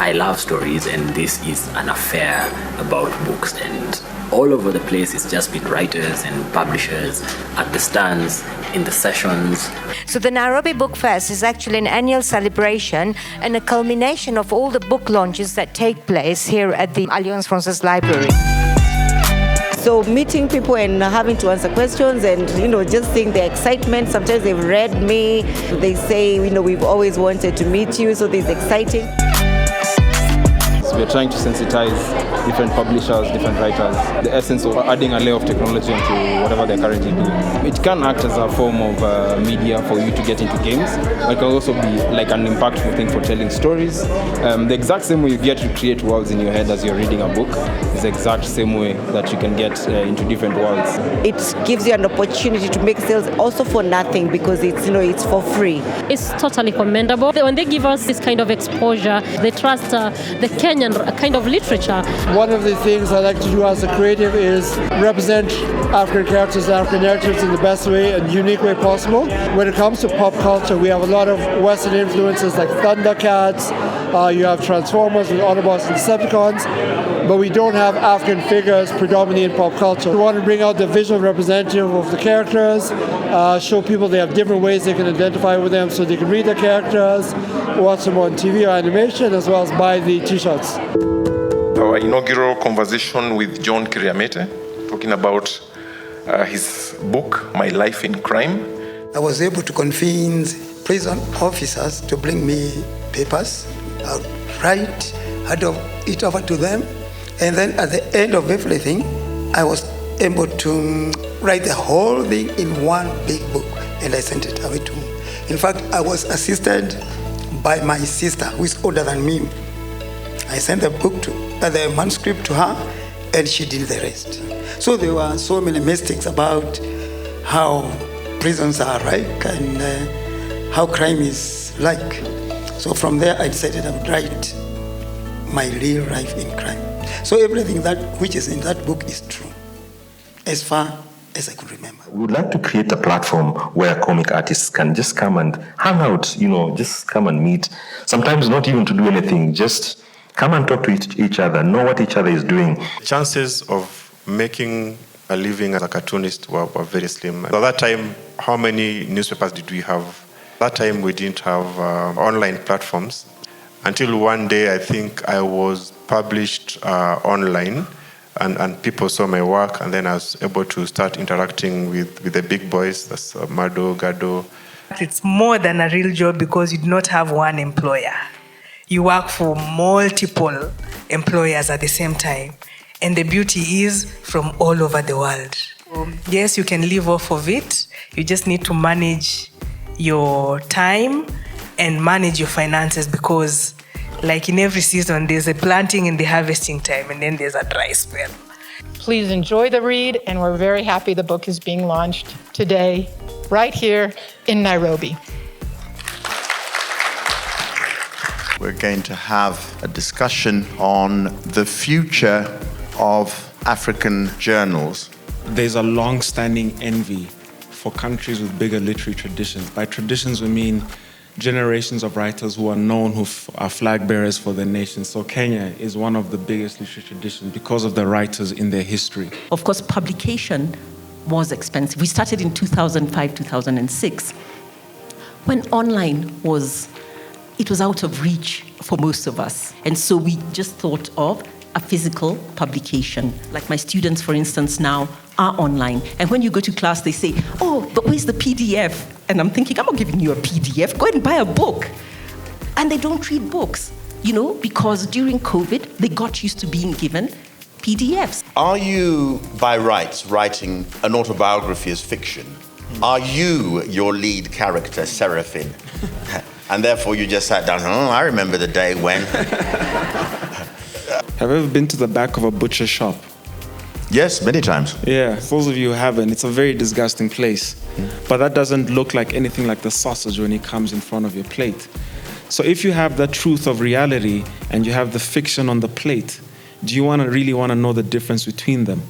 I love stories, and this is an affair about books, and all over the place it's just been writers and publishers at the stands, in the sessions. So the Nairobi Book Fest is actually an annual celebration and a culmination of all the book launches that take place here at the Alliance Francaise Library. So meeting people and having to answer questions and, just seeing the excitement. Sometimes they've read me. They say, we've always wanted to meet you, so this is exciting. We're trying to sensitize different publishers, different writers, the essence of adding a layer of technology into whatever they're currently doing. It can act as a form of media for you to get into games. It can also be like an impactful thing for telling stories. The exact same way you get to create worlds in your head as you're reading a book is the exact same way that you can get into different worlds. It gives you an opportunity to make sales also for nothing because it's for free. It's totally commendable. When they give us this kind of exposure, they trust the Kenyan kind of literature. One of the things I like to do as a creative is represent African characters and African narratives in the best way and unique way possible. When it comes to pop culture, we have a lot of Western influences like Thundercats, you have Transformers with Autobots and Decepticons, but we don't have African figures predominantly in pop culture. We want to bring out the visual representative of the characters, show people they have different ways they can identify with them so they can read the characters, watch them on TV or animation, as well as buy the t-shirts. Our inaugural conversation with John Kiriamete, talking about his book, My Life in Crime. I was able to convince prison officers to bring me papers. I would write, hand it over to them, and then at the end of everything, I was able to write the whole thing in one big book, and I sent it away to him. In fact, I was assisted by my sister, who is older than me. I sent the manuscript to her, and she did the rest. So there were so many mistakes about how prisons are like and how crime is like. So from there, I decided I would write my real life in crime. So everything which is in that book is true, as far as I could remember. We would like to create a platform where comic artists can just come and hang out, just come and meet. Sometimes not even to do anything, just come and talk to each other, know what each other is doing. Chances of making a living as a cartoonist were very slim. At that time, how many newspapers did we have? At that time, we didn't have online platforms. Until one day, I think I was published online, and people saw my work, and then I was able to start interacting with the big boys, that's Mado, Gado. It's more than a real job because you do not have one employer. You work for multiple employers at the same time. And the beauty is from all over the world. Yes, you can live off of it. You just need to manage your time and manage your finances because like in every season, there's a planting and the harvesting time, and then there's a dry spell. Please enjoy the read, and we're very happy the book is being launched today, right here in Nairobi. We're going to have a discussion on the future of African journals. There's a long-standing envy for countries with bigger literary traditions. By traditions, we mean generations of writers who are known, who are flag bearers for their nation. So Kenya is one of the biggest literary traditions because of the writers in their history. Of course, publication was expensive. We started in 2005, 2006, when online was out of reach for most of us. And so we just thought of a physical publication. Like my students, for instance, now are online. And when you go to class, they say, oh, but where's the PDF? And I'm thinking, I'm not giving you a PDF. Go ahead and buy a book. And they don't read books, because during COVID, they got used to being given PDFs. Are you, by rights, writing an autobiography as fiction? Are you your lead character, Seraphine? And therefore you just sat down, I remember the day when. Have you ever been to the back of a butcher shop? Yes, many times. Yeah, for those of you who haven't, it's a very disgusting place. But that doesn't look like anything like the sausage when it comes in front of your plate. So if you have the truth of reality and you have the fiction on the plate, do you really want to know the difference between them?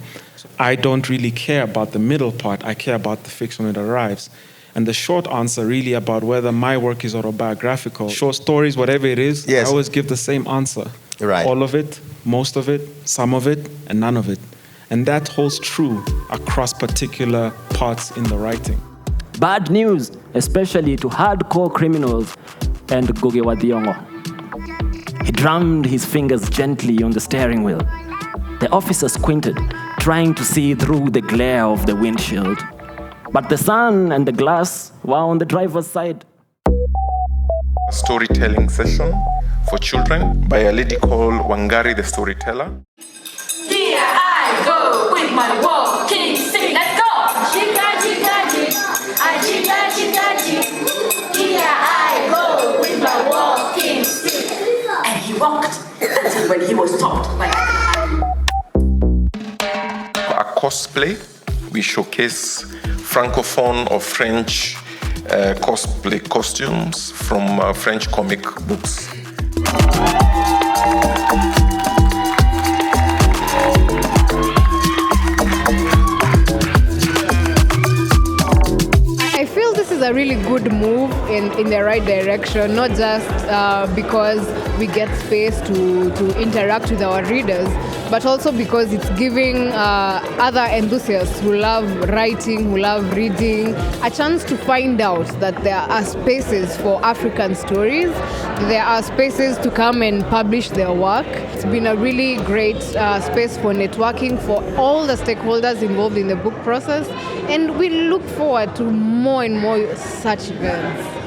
I don't really care about the middle part. I care about the fiction when it arrives. And the short answer really about whether my work is autobiographical, short stories, whatever it is, I always give the same answer. Right. All of it, most of it, some of it, and none of it. And that holds true across particular parts in the writing. Bad news, especially to hardcore criminals and Goge wa Thiong'o. He drummed his fingers gently on the steering wheel. The officer squinted, trying to see through the glare of the windshield. But the sun and the glass were on the driver's side. A storytelling session for children by a lady called Wangari the Storyteller. Here I go with my walking stick. Let's go! Chica, chica, chica, chica, chica, chica. Here I go with my walking stick. And he walked until when he was stopped by A cosplay, we showcase Francophone or French cosplay costumes from French comic books. I feel this is a really good move in the right direction, not just because we get space to interact with our readers, but also because it's giving other enthusiasts who love writing, who love reading, a chance to find out that there are spaces for African stories. There are spaces to come and publish their work. It's been a really great space for networking for all the stakeholders involved in the book process, and we look forward to more and more such events.